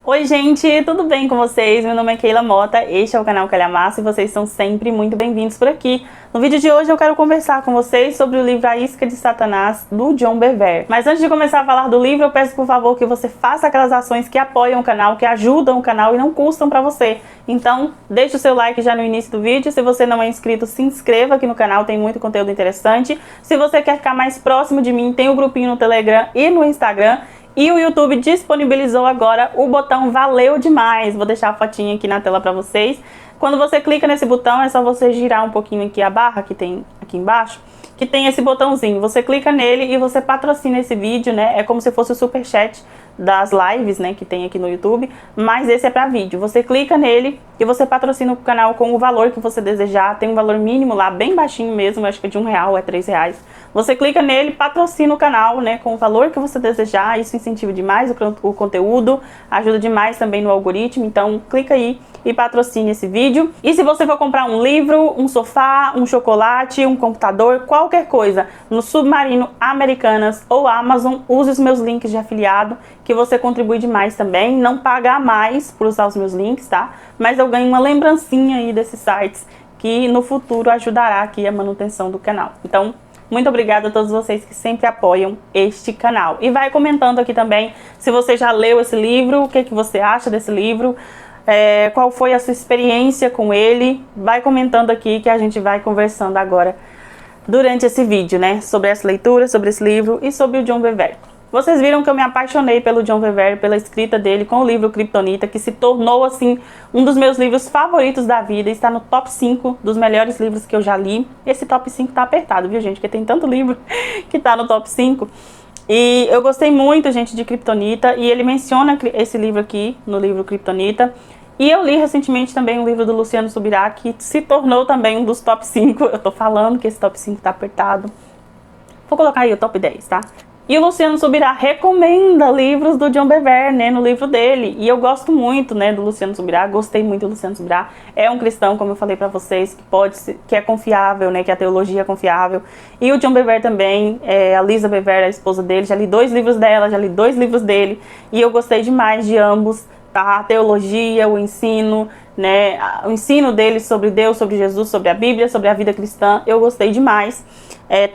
Oi gente, tudo bem com vocês? Meu nome é Keila Mota, este é o canal Calha Massa e vocês são sempre muito bem-vindos por aqui. No vídeo de hoje eu quero conversar com vocês sobre o livro A Isca de Satanás, do John Bevere. Mas antes de começar a falar do livro, eu peço por favor que você faça aquelas ações que apoiam o canal, que ajudam o canal e não custam pra você. Então, deixe o seu like já no início do vídeo. Se você não é inscrito, se inscreva aqui no canal, tem muito conteúdo interessante. Se você quer ficar mais próximo de mim, tem o grupinho no Telegram e no Instagram. E o YouTube disponibilizou agora o botão Valeu Demais. Vou deixar a fotinha aqui na tela pra vocês. Quando você clica nesse botão, é só você girar um pouquinho aqui a barra que tem aqui embaixo, que tem esse botãozinho. Você clica nele e você patrocina esse vídeo, né? É como se fosse o superchat das lives, né, que tem aqui no YouTube, mas esse é para vídeo. Você clica nele e você patrocina o canal com o valor que você desejar. Tem um valor mínimo lá, bem baixinho mesmo, acho que é de R$1 ou R$3. Você clica nele, patrocina o canal, né, com o valor que você desejar. Isso incentiva demais o conteúdo, ajuda demais também no algoritmo. Então clica aí e patrocine esse vídeo. E se você for comprar um livro, um sofá, um chocolate, um computador, qualquer coisa no Submarino, Americanas ou Amazon, use os meus links de afiliado, que você contribui demais também. Não paga a mais por usar os meus links, tá? Mas eu ganho uma lembrancinha aí desses sites que no futuro ajudará aqui a manutenção do canal. Então, muito obrigada a todos vocês que sempre apoiam este canal. E vai comentando aqui também se você já leu esse livro, o que você acha desse livro, qual foi a sua experiência com ele. Vai comentando aqui que a gente vai conversando agora durante esse vídeo, né? Sobre essa leitura, sobre esse livro e sobre o John Bevere. Vocês viram que eu me apaixonei pelo John Bevere, pela escrita dele com o livro Kryptonita, que se tornou, assim, um dos meus livros favoritos da vida. Está no top 5 dos melhores livros que eu já li. Esse top 5 tá apertado, viu, gente? Porque tem tanto livro que tá no top 5. E eu gostei muito, gente, de Kryptonita. E ele menciona esse livro aqui, no livro Kryptonita. E eu li recentemente também um livro do Luciano Subirá, que se tornou também um dos top 5. Eu tô falando que esse top 5 tá apertado. Vou colocar aí o top 10, tá? E o Luciano Subirá recomenda livros do John Bevere, né, no livro dele. E eu gosto muito, né, do Luciano Subirá, gostei muito do Luciano Subirá. É um cristão, como eu falei pra vocês, que é confiável, né, que a teologia é confiável. E o John Bevere também, a Lisa Bevere, a esposa dele, já li 2 livros dela, já li 2 livros dele. E eu gostei demais de ambos, tá? A teologia, o ensino, né, o ensino dele sobre Deus, sobre Jesus, sobre a Bíblia, sobre a vida cristã, eu gostei demais.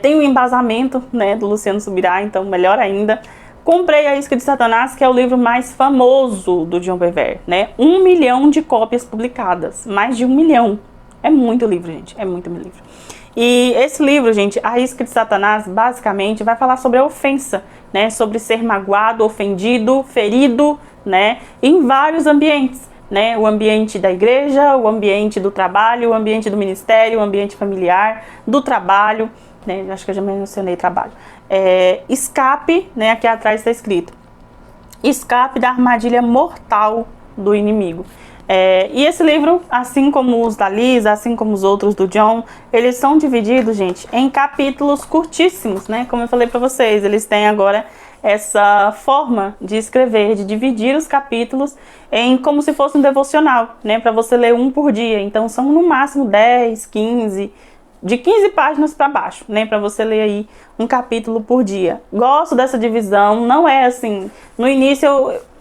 Tem o embasamento, né, do Luciano Subirá, então melhor ainda. Comprei A Isca de Satanás, que é o livro mais famoso do John Bevere, né? 1 milhão de cópias publicadas, mais de 1 milhão. É muito livro, gente, é muito livro. E esse livro, gente, A Isca de Satanás, basicamente vai falar sobre a ofensa, né? Sobre ser magoado, ofendido, ferido, né? Em vários ambientes. Né, o ambiente da igreja, o ambiente do trabalho, o ambiente do ministério, o ambiente familiar, do trabalho, né, acho que eu já mencionei trabalho. Escape, né, aqui atrás está escrito, escape da armadilha mortal do inimigo. E esse livro, assim como os da Lisa, assim como os outros do John, eles são divididos, gente, em capítulos curtíssimos, né, como eu falei para vocês, eles têm agora essa forma de escrever, de dividir os capítulos em como se fosse um devocional, né, para você ler um por dia. Então são no máximo 10, 15, de 15 páginas para baixo, né, para você ler aí um capítulo por dia. Gosto dessa divisão, não é assim, no início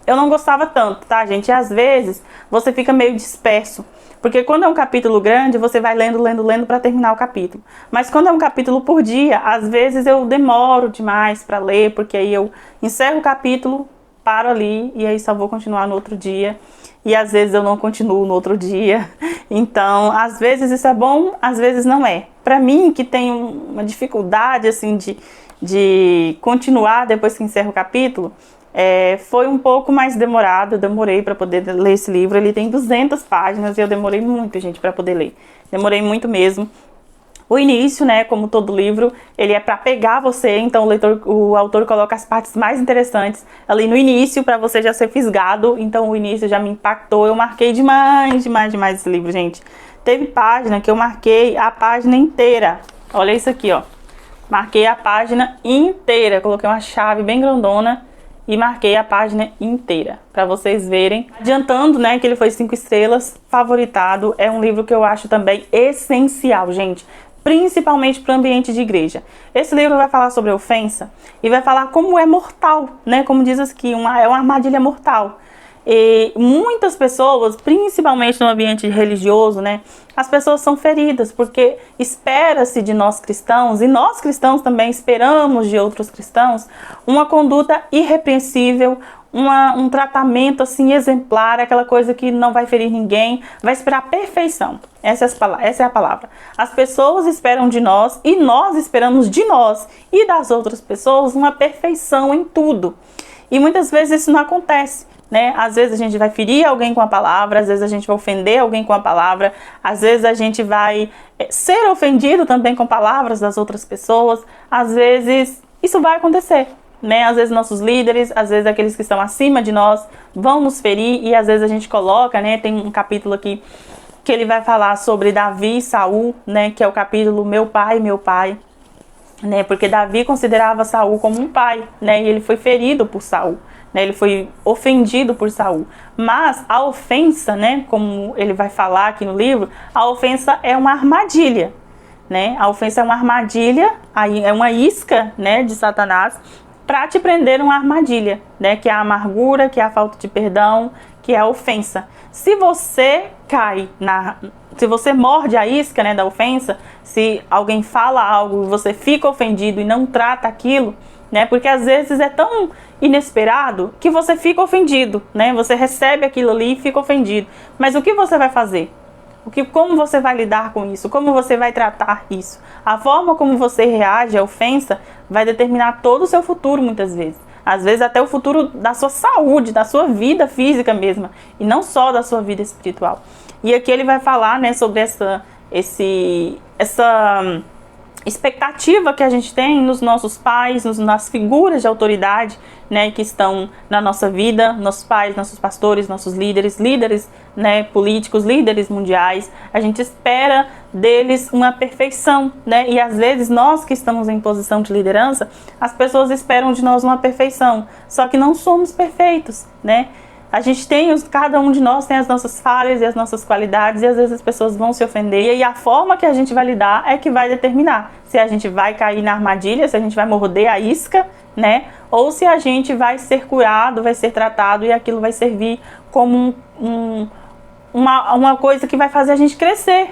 eu não gostava tanto, tá, gente? E às vezes você fica meio disperso. Porque quando é um capítulo grande, você vai lendo para terminar o capítulo. Mas quando é um capítulo por dia, às vezes eu demoro demais para ler, porque aí eu encerro o capítulo, paro ali e aí só vou continuar no outro dia. E às vezes eu não continuo no outro dia. Então, às vezes isso é bom, às vezes não é. Para mim, que tem uma dificuldade assim de continuar depois que encerro o capítulo, foi um pouco mais demorado. Eu demorei para poder ler esse livro. Ele tem 200 páginas e eu demorei muito, gente, para poder ler. Demorei muito mesmo. O início, né, como todo livro, ele é para pegar você, então o autor coloca as partes mais interessantes ali no início para você já ser fisgado. Então o início já me impactou. Eu marquei demais esse livro, gente. Teve página que eu marquei a página inteira. Olha isso aqui, ó. Marquei a página inteira. Coloquei uma chave bem grandona e marquei a página inteira, para vocês verem. Adiantando, né, que ele foi 5 estrelas, favoritado. É um livro que eu acho também essencial, gente, principalmente para o ambiente de igreja. Esse livro vai falar sobre ofensa e vai falar como é mortal, né, como diz aqui, é uma armadilha mortal. E muitas pessoas, principalmente no ambiente religioso, né, as pessoas são feridas porque espera-se de nós cristãos, e nós cristãos também esperamos de outros cristãos, uma conduta irrepreensível, um tratamento assim exemplar, aquela coisa que não vai ferir ninguém, vai esperar a perfeição. Essa é a palavra. As pessoas esperam de nós e nós esperamos de nós e das outras pessoas uma perfeição em tudo. E muitas vezes isso não acontece, né? Às vezes a gente vai ferir alguém com a palavra, às vezes a gente vai ofender alguém com a palavra, às vezes a gente vai ser ofendido também com palavras das outras pessoas, às vezes isso vai acontecer, né? Às vezes nossos líderes, às vezes aqueles que estão acima de nós vão nos ferir, e às vezes a gente coloca, né? Tem um capítulo aqui que ele vai falar sobre Davi e Saul, né? Que é o capítulo Meu Pai, né? Porque Davi considerava Saul como um pai, né? E ele foi ferido por Saul, né? Ele foi ofendido por Saul. Mas a ofensa, né? Como ele vai falar aqui no livro, a ofensa é uma armadilha, né? A ofensa é uma armadilha, é uma isca, né? De Satanás para te prender uma armadilha, né? Que é a amargura, que é a falta de perdão, que é a ofensa. Se você se você morde a isca, né, da ofensa, se alguém fala algo e você fica ofendido e não trata aquilo, né, porque às vezes é tão inesperado que você fica ofendido, né, você recebe aquilo ali e fica ofendido. Mas o que você vai fazer? Como você vai lidar com isso? Como você vai tratar isso? A forma como você reage à ofensa vai determinar todo o seu futuro, muitas vezes. Às vezes até o futuro da sua saúde, da sua vida física mesma, e não só da sua vida espiritual. E aqui ele vai falar, né, sobre essa expectativa que a gente tem nos nossos pais, nas figuras de autoridade, né, que estão na nossa vida, nossos pais, nossos pastores, nossos líderes, né, políticos, líderes mundiais. A gente espera deles uma perfeição, né, e às vezes nós que estamos em posição de liderança, as pessoas esperam de nós uma perfeição, só que não somos perfeitos, né. A gente cada um de nós tem as nossas falhas e as nossas qualidades, e às vezes as pessoas vão se ofender, e aí a forma que a gente vai lidar é que vai determinar se a gente vai cair na armadilha, se a gente vai morder a isca, né? Ou se a gente vai ser curado, vai ser tratado, e aquilo vai servir como uma coisa que vai fazer a gente crescer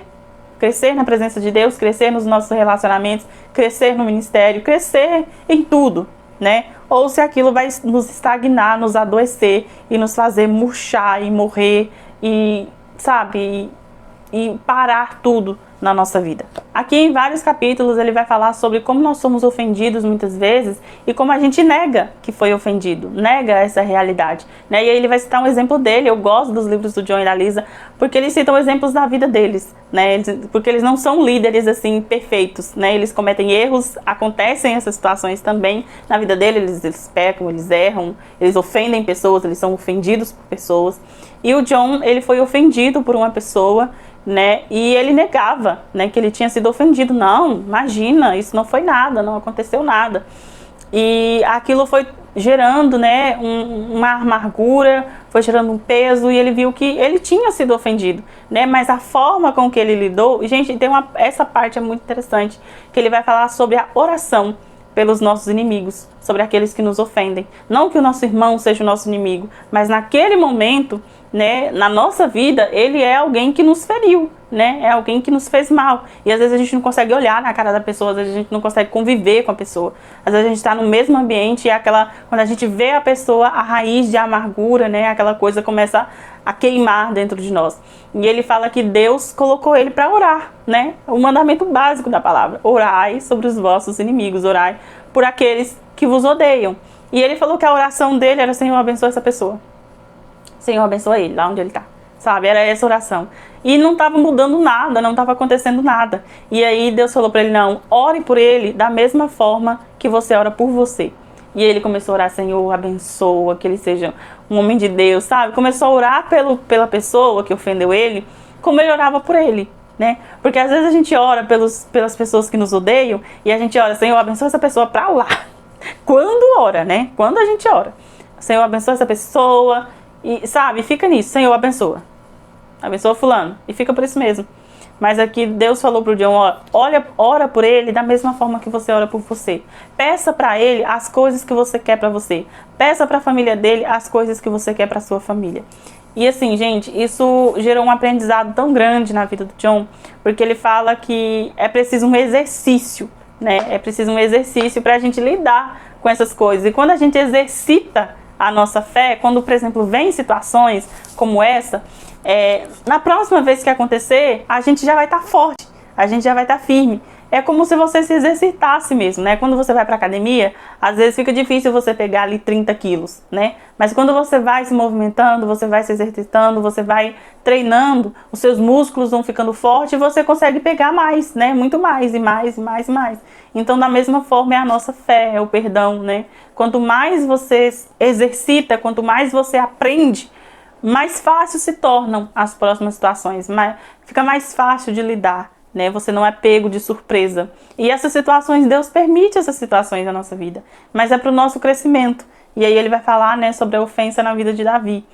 na presença de Deus, crescer nos nossos relacionamentos, crescer no ministério, crescer em tudo, né? Ou se aquilo vai nos estagnar, nos adoecer e nos fazer murchar e morrer e, sabe, e parar tudo na nossa vida. Aqui em vários capítulos ele vai falar sobre como nós somos ofendidos muitas vezes e como a gente nega que foi ofendido, nega essa realidade, né? E aí ele vai citar um exemplo dele. Eu gosto dos livros do John e da Lisa porque eles citam exemplos da vida deles, né? Porque eles não são líderes assim perfeitos, né? Eles cometem erros, acontecem essas situações também na vida deles, eles pecam, eles erram, eles ofendem pessoas, eles são ofendidos por pessoas. E o John, ele foi ofendido por uma pessoa, né, e ele negava, né, que ele tinha sido ofendido. Não, imagina, isso não foi nada, não aconteceu nada. E aquilo foi gerando, né, uma amargura, foi gerando um peso, e ele viu que ele tinha sido ofendido, né, mas a forma com que ele lidou, gente, essa parte é muito interessante, que ele vai falar sobre a oração pelos nossos inimigos, sobre aqueles que nos ofendem. Não que o nosso irmão seja o nosso inimigo, mas naquele momento, né, na nossa vida, ele é alguém que nos feriu, né, é alguém que nos fez mal. E às vezes a gente não consegue olhar na cara da pessoa, às vezes a gente não consegue conviver com a pessoa. Às vezes a gente está no mesmo ambiente e quando a gente vê a pessoa, a raiz de amargura, né, aquela coisa começa a queimar dentro de nós. E ele fala que Deus colocou ele para orar, né, o mandamento básico da palavra: orai sobre os vossos inimigos, orai por aqueles que vos odeiam. E ele falou que a oração dele era: Senhor, abençoa essa pessoa. Senhor, abençoa ele, lá onde ele está. Sabe, era essa oração. E não estava mudando nada, não estava acontecendo nada. E aí Deus falou para ele: não, ore por ele da mesma forma que você ora por você. E ele começou a orar: Senhor, abençoa, que ele seja um homem de Deus, sabe? Começou a orar pela pessoa que ofendeu ele, como ele orava por ele, né? Porque às vezes a gente ora pelas pessoas que nos odeiam, e a gente ora: Senhor, abençoa essa pessoa pra lá. Quando ora, né? Quando a gente ora: Senhor, abençoa essa pessoa. E, sabe, fica nisso: Senhor, abençoa fulano, e fica por isso mesmo. Mas aqui Deus falou pro John, ora por ele da mesma forma que você ora por você. Peça para ele as coisas que você quer para você. Peça para a família dele as coisas que você quer para sua família. E assim, gente, isso gerou um aprendizado tão grande na vida do John, porque ele fala que é preciso um exercício, né? É preciso um exercício para a gente lidar com essas coisas. E quando a gente exercita a nossa fé, quando, por exemplo, vem situações como essa, na próxima vez que acontecer, a gente já vai estar forte, a gente já vai estar firme. É como se você se exercitasse mesmo, né? Quando você vai para academia, às vezes fica difícil você pegar ali 30 quilos, né? Mas quando você vai se movimentando, você vai se exercitando, você vai treinando, os seus músculos vão ficando fortes e você consegue pegar mais, né? Muito mais e mais e mais e mais. Então, da mesma forma, é a nossa fé, é o perdão, né? Quanto mais você exercita, quanto mais você aprende, mais fácil se tornam as próximas situações, fica mais fácil de lidar, né? Você não é pego de surpresa. E essas situações, Deus permite essas situações na nossa vida, mas é para o nosso crescimento. E aí ele vai falar, né, sobre a ofensa na vida de Davi,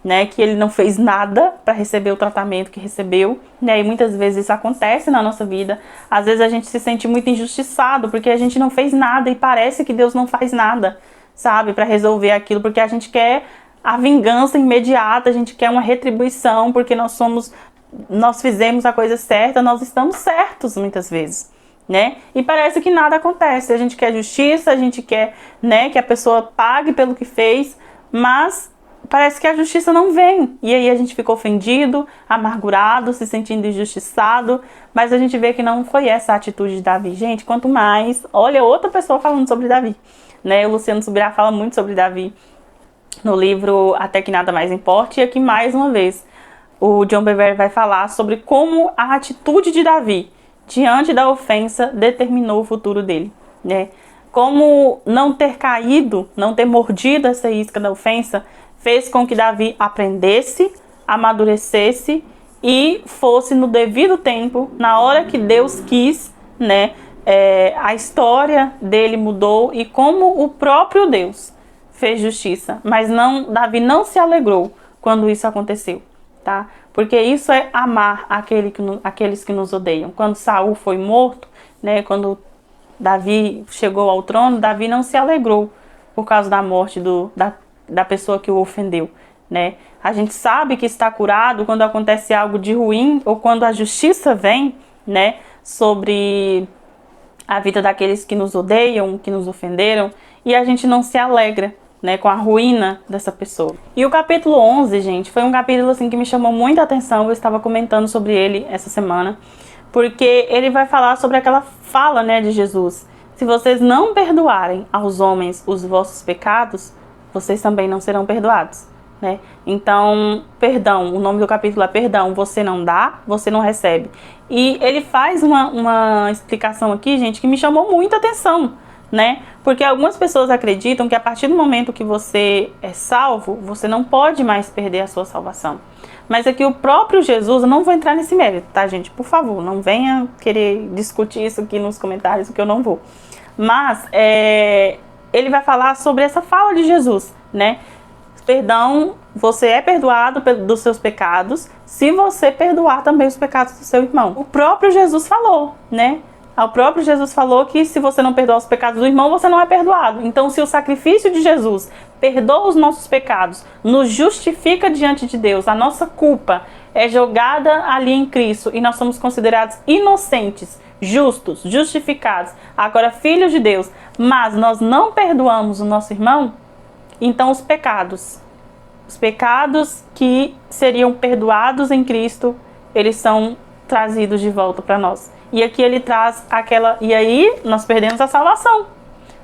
né, que ele não fez nada para receber o tratamento que recebeu, né, e muitas vezes isso acontece na nossa vida. Às vezes a gente se sente muito injustiçado porque a gente não fez nada e parece que Deus não faz nada, sabe, para resolver aquilo, porque a gente quer a vingança imediata, a gente quer uma retribuição porque nós fizemos a coisa certa, nós estamos certos muitas vezes, né? E parece que nada acontece. A gente quer justiça, a gente quer, né, que a pessoa pague pelo que fez, mas parece que a justiça não vem. E aí a gente fica ofendido, amargurado, se sentindo injustiçado, mas a gente vê que não foi essa a atitude de Davi. Gente, quanto mais, olha outra pessoa falando sobre Davi, né? O Luciano Subirá fala muito sobre Davi no livro Até Que Nada Mais Importe, e aqui mais uma vez o John Bevere vai falar sobre como a atitude de Davi diante da ofensa determinou o futuro dele, né? Como não ter caído, não ter mordido essa isca da ofensa fez com que Davi aprendesse, amadurecesse e fosse no devido tempo, na hora que Deus quis, né? A história dele mudou e como o próprio Deus fez justiça, mas Davi não se alegrou quando isso aconteceu, tá? Porque isso é amar aqueles que nos odeiam. Quando Saul foi morto, né, quando Davi chegou ao trono, Davi não se alegrou por causa da morte da pessoa que o ofendeu, né? A gente sabe que está curado quando acontece algo de ruim ou quando a justiça vem, né, sobre a vida daqueles que nos odeiam, que nos ofenderam, e a gente não se alegra, né, com a ruína dessa pessoa. E o capítulo 11, gente, foi um capítulo assim que me chamou muita atenção. Eu estava comentando sobre ele essa semana, porque ele vai falar sobre aquela fala, né, de Jesus: se vocês não perdoarem aos homens os vossos pecados, vocês também não serão perdoados, né? Então, perdão, o nome do capítulo é perdão. Você não dá, você não recebe. E ele faz uma explicação aqui, gente, que me chamou muita atenção, né? Porque algumas pessoas acreditam que a partir do momento que você é salvo, você não pode mais perder a sua salvação. Mas aqui o próprio Jesus, eu não vou entrar nesse mérito, tá, gente? Por favor, não venha querer discutir isso aqui nos comentários, que eu não vou. Mas ele vai falar sobre essa fala de Jesus, né? Perdão, você é perdoado dos seus pecados se você perdoar também os pecados do seu irmão. O próprio Jesus falou, né? O próprio Jesus falou que se você não perdoar os pecados do irmão, você não é perdoado. Então, se o sacrifício de Jesus perdoa os nossos pecados, nos justifica diante de Deus, a nossa culpa é jogada ali em Cristo e nós somos considerados inocentes, justos, justificados, agora filhos de Deus, mas nós não perdoamos o nosso irmão, então os pecados que seriam perdoados em Cristo, eles são trazidos de volta para nós. E aqui ele traz e aí nós perdemos a salvação.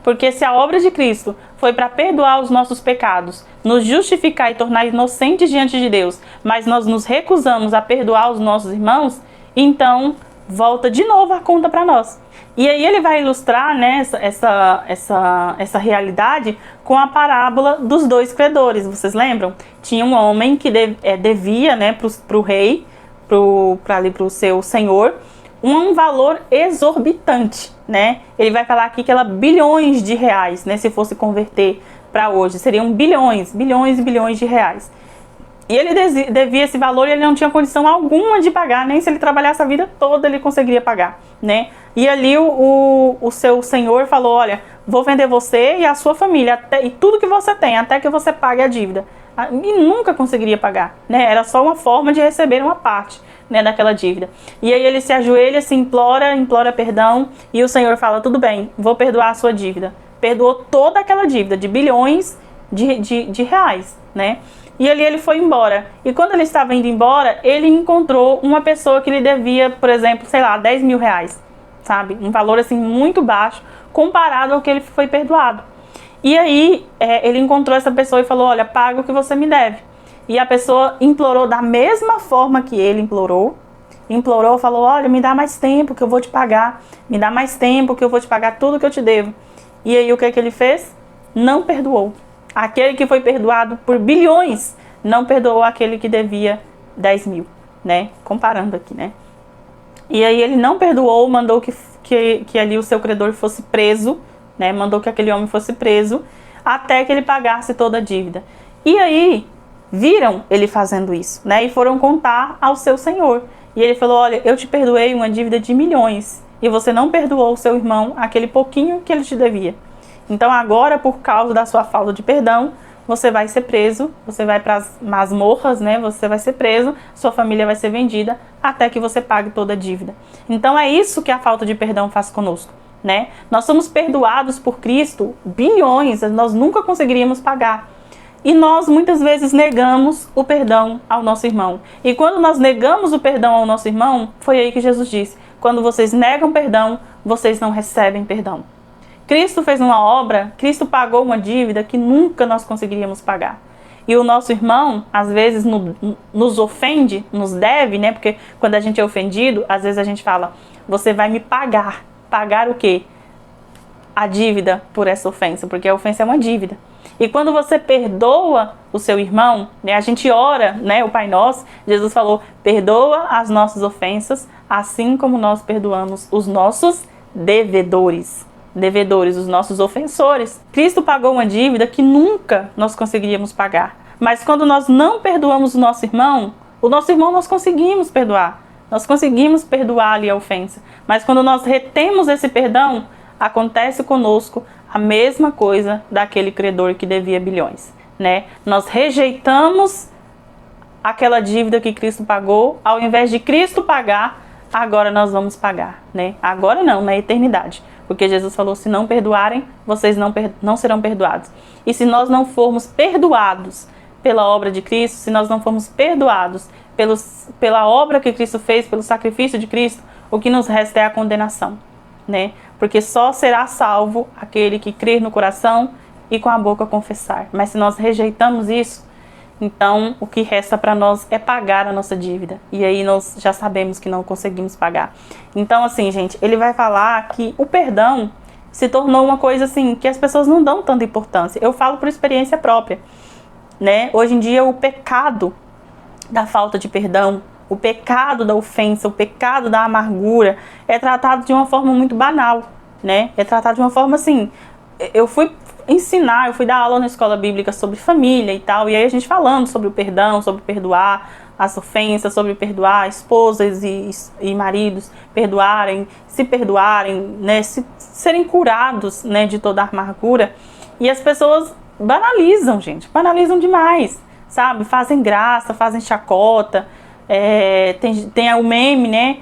Porque se a obra de Cristo foi para perdoar os nossos pecados, nos justificar e tornar inocentes diante de Deus, mas nós nos recusamos a perdoar os nossos irmãos, então volta de novo a conta para nós. E aí ele vai ilustrar, né, essa realidade com a parábola dos dois credores. Vocês lembram? Tinha um homem que devia, né, para o rei, para o seu senhor, um valor exorbitante, né? Ele vai falar aqui que era bilhões de reais, né? Se fosse converter para hoje, seriam bilhões e bilhões de reais. E ele devia esse valor e ele não tinha condição alguma de pagar, nem se ele trabalhasse a vida toda ele conseguiria pagar, né? E ali o seu senhor falou, olha, vou vender você e a sua família, e tudo que você tem, até que você pague a dívida. E nunca conseguiria pagar, né? Era só uma forma de receber uma parte, né, daquela dívida. E aí ele se ajoelha, se implora perdão, e o Senhor fala, tudo bem, vou perdoar a sua dívida. Perdoou toda aquela dívida de bilhões de reais, né? E ali ele foi embora. E quando ele estava indo embora, ele encontrou uma pessoa que lhe devia, por exemplo, sei lá, 10 mil reais, sabe? Um valor assim muito baixo comparado ao que ele foi perdoado. E aí ele encontrou essa pessoa e falou, olha, paga o que você me deve. E a pessoa implorou da mesma forma que ele implorou, falou, olha, me dá mais tempo que eu vou te pagar, me dá mais tempo que eu vou te pagar tudo que eu te devo. E aí o que é que ele fez? Não perdoou. Aquele que foi perdoado por bilhões não perdoou aquele que devia 10 mil, né? Comparando aqui, né? E aí ele não perdoou, mandou que ali o seu credor fosse preso, né? Mandou que aquele homem fosse preso até que ele pagasse toda a dívida. E aí viram ele fazendo isso, né? E foram contar ao seu senhor. E ele falou, olha, eu te perdoei uma dívida de milhões e você não perdoou o seu irmão aquele pouquinho que ele te devia. Então agora, por causa da sua falta de perdão, você vai ser preso, você vai para as masmorras, né? Você vai ser preso, sua família vai ser vendida até que você pague toda a dívida. Então é isso que a falta de perdão faz conosco, né? Nós somos perdoados por Cristo bilhões, nós nunca conseguiríamos pagar. E nós muitas vezes negamos o perdão ao nosso irmão. E quando nós negamos o perdão ao nosso irmão, foi aí que Jesus disse, quando vocês negam perdão, vocês não recebem perdão. Cristo fez uma obra, Cristo pagou uma dívida que nunca nós conseguiríamos pagar. E o nosso irmão, às vezes, nos ofende, nos deve, né? Porque quando a gente é ofendido, às vezes a gente fala, você vai me pagar. Pagar o quê? A dívida por essa ofensa, porque a ofensa é uma dívida. E quando você perdoa o seu irmão, né? A gente ora, né? O Pai Nosso, Jesus falou, perdoa as nossas ofensas, assim como nós perdoamos os nossos devedores, os nossos ofensores. Cristo pagou uma dívida que nunca nós conseguiríamos pagar. Mas quando nós não perdoamos o nosso irmão nós conseguimos perdoar. Nós conseguimos perdoar ali a ofensa. Mas quando nós retemos esse perdão, acontece conosco a mesma coisa daquele credor que devia bilhões, né? Nós rejeitamos aquela dívida que Cristo pagou, ao invés de Cristo pagar, agora nós vamos pagar, né? Agora não, na eternidade. Porque Jesus falou, se não perdoarem, vocês não serão perdoados. E se nós não formos perdoados pela obra de Cristo, se nós não formos perdoados pela obra que Cristo fez, pelo sacrifício de Cristo, o que nos resta é a condenação, né? Porque só será salvo aquele que crer no coração e com a boca confessar. Mas se nós rejeitamos isso, então o que resta para nós é pagar a nossa dívida. E aí nós já sabemos que não conseguimos pagar. Então assim, gente, ele vai falar que o perdão se tornou uma coisa assim, que as pessoas não dão tanta importância. Eu falo por experiência própria, né? Hoje em dia o pecado da falta de perdão, o pecado da ofensa, o pecado da amargura é tratado de uma forma muito banal, né? É tratado de uma forma assim, eu fui dar aula na escola bíblica sobre família e tal, e aí a gente falando sobre o perdão, sobre perdoar as ofensas, sobre perdoar esposas e maridos, se perdoarem, né, serem curados, né, de toda a amargura. E as pessoas banalizam, gente, banalizam demais, sabe? Fazem graça, fazem chacota, tem o meme, né?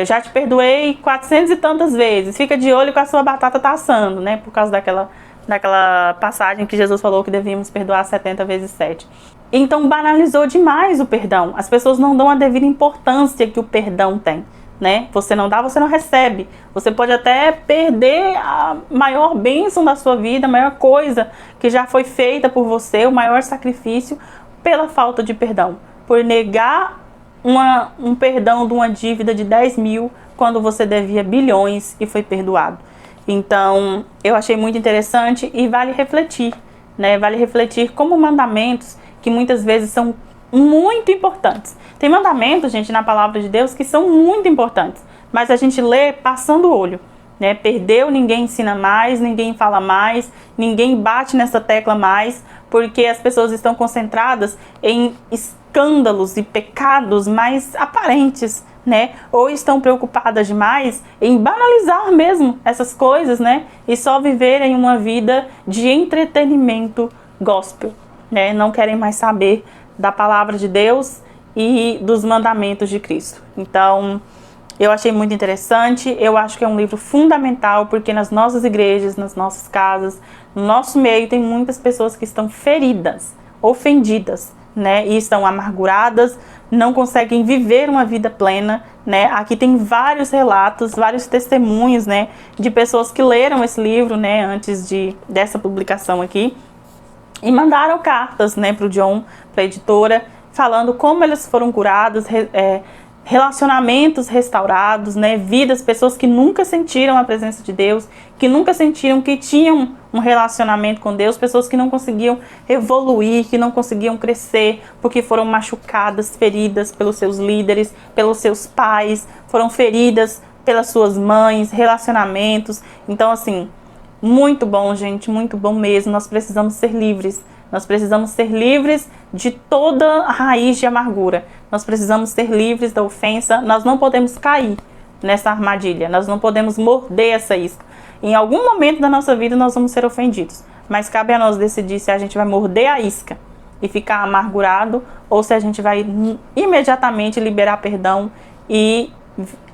Já te perdoei 400 e tantas vezes, fica de olho que a sua batata tá assando, né? Por causa daquela passagem que Jesus falou que devíamos perdoar 70 vezes 7. Então banalizou demais o perdão. As pessoas não dão a devida importância que o perdão tem, né? Você não dá, você não recebe. Você pode até perder a maior bênção da sua vida, a maior coisa que já foi feita por você, o maior sacrifício, pela falta de perdão. Por negar um perdão de uma dívida de 10 mil quando você devia bilhões e foi perdoado. Então, eu achei muito interessante e vale refletir, né? Vale refletir como mandamentos que muitas vezes são muito importantes. Tem mandamentos, gente, na palavra de Deus que são muito importantes, mas a gente lê passando o olho, né? Perdeu, ninguém ensina mais, ninguém fala mais, ninguém bate nessa tecla mais, porque as pessoas estão concentradas em escândalos e pecados mais aparentes, né? Ou estão preocupadas demais em banalizar mesmo essas coisas, né? E só viverem uma vida de entretenimento gospel, né? Não querem mais saber da palavra de Deus e dos mandamentos de Cristo. Então, eu achei muito interessante, eu acho que é um livro fundamental, porque nas nossas igrejas, nas nossas casas, no nosso meio, tem muitas pessoas que estão feridas, ofendidas, né? E estão amarguradas, não conseguem viver uma vida plena, né? Aqui tem vários relatos, vários testemunhos, né? De pessoas que leram esse livro, né? Antes dessa publicação aqui. E mandaram cartas, né? Para o John, para a editora, falando como eles foram curados, relacionamentos restaurados, né? Vidas, pessoas que nunca sentiram a presença de Deus, que nunca sentiram que tinham um relacionamento com Deus, pessoas que não conseguiam evoluir, que não conseguiam crescer, porque foram machucadas, feridas pelos seus líderes, pelos seus pais, foram feridas pelas suas mães, relacionamentos. Então, assim, muito bom, gente, muito bom mesmo. Nós precisamos ser livres. Nós precisamos ser livres de toda a raiz de amargura. Nós precisamos ser livres da ofensa. Nós não podemos cair nessa armadilha. Nós não podemos morder essa isca. Em algum momento da nossa vida nós vamos ser ofendidos. Mas cabe a nós decidir se a gente vai morder a isca e ficar amargurado ou se a gente vai imediatamente liberar perdão e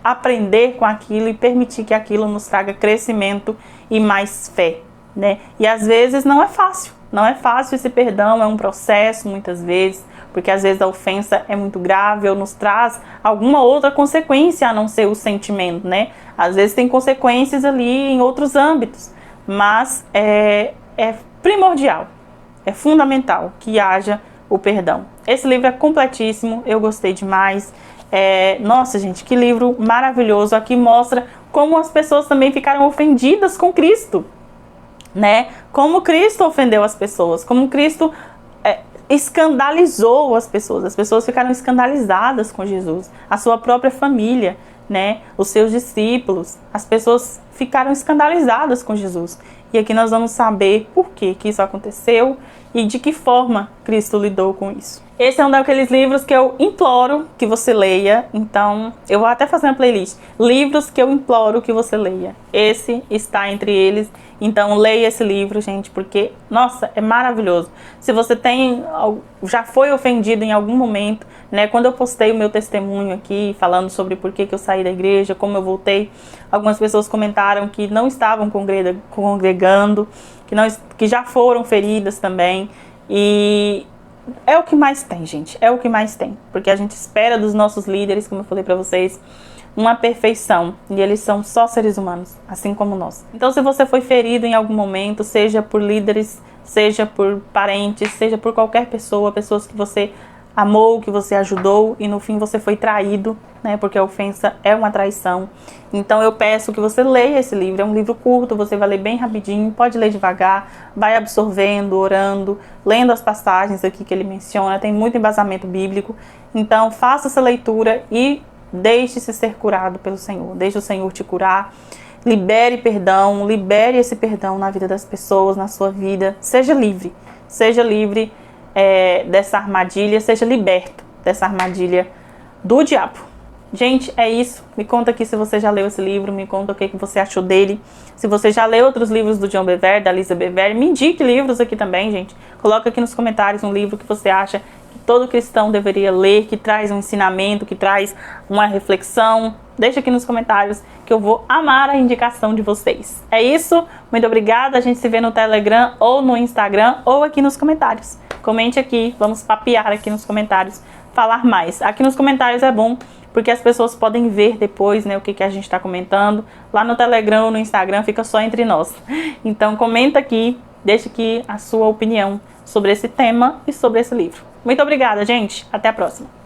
aprender com aquilo e permitir que aquilo nos traga crescimento e mais fé, né? E às vezes não é fácil. Não é fácil esse perdão, é um processo muitas vezes, porque às vezes a ofensa é muito grave ou nos traz alguma outra consequência a não ser o sentimento, né? Às vezes tem consequências ali em outros âmbitos, mas é primordial, é fundamental que haja o perdão. Esse livro é completíssimo, eu gostei demais. Nossa, gente, que livro maravilhoso. Aqui mostra como as pessoas também ficaram ofendidas com Cristo, né? Como Cristo ofendeu as pessoas, como Cristo escandalizou as pessoas ficaram escandalizadas com Jesus, a sua própria família, né? Os seus discípulos, as pessoas ficaram escandalizadas com Jesus. E aqui nós vamos saber por que isso aconteceu e de que forma Cristo lidou com isso. Esse é um daqueles livros que eu imploro que você leia, então eu vou até fazer uma playlist, livros que eu imploro que você leia. Esse está entre eles, então leia esse livro, gente, porque, nossa, é maravilhoso. Se você já foi ofendido em algum momento, né, quando eu postei o meu testemunho aqui, falando sobre por que eu saí da igreja, como eu voltei, algumas pessoas comentaram que não estavam congregando, que já foram feridas também, e é o que mais tem, gente, é o que mais tem, porque a gente espera dos nossos líderes, como eu falei pra vocês, uma perfeição, e eles são só seres humanos, assim como nós. Então, se você foi ferido em algum momento, seja por líderes, seja por parentes, seja por qualquer pessoa, pessoas que você amou, que você ajudou e no fim você foi traído, né? Porque a ofensa é uma traição. Então eu peço que você leia esse livro. É um livro curto, você vai ler bem rapidinho, pode ler devagar, vai absorvendo, orando, lendo as passagens aqui que ele menciona, tem muito embasamento bíblico. Então faça essa leitura e deixe-se ser curado pelo Senhor. Deixe o Senhor te curar. Libere perdão, libere esse perdão na vida das pessoas, na sua vida. Seja livre dessa armadilha, seja liberto dessa armadilha do diabo. Gente, é isso. Me conta aqui se você já leu esse livro, me conta o que você achou dele. Se você já leu outros livros do John Bevere, da Lisa Bevere, me indique livros aqui também, gente. Coloca aqui nos comentários um livro que você acha que todo cristão deveria ler, que traz um ensinamento, que traz uma reflexão. Deixa aqui nos comentários que eu vou amar a indicação de vocês. É isso, muito obrigada. A gente se vê no Telegram ou no Instagram ou aqui nos comentários. Comente aqui, vamos papear aqui nos comentários, falar mais. Aqui nos comentários é bom porque as pessoas podem ver depois, né, o que a gente está comentando. Lá no Telegram ou no Instagram fica só entre nós. Então comenta aqui, deixa aqui a sua opinião sobre esse tema e sobre esse livro. Muito obrigada, gente. Até a próxima.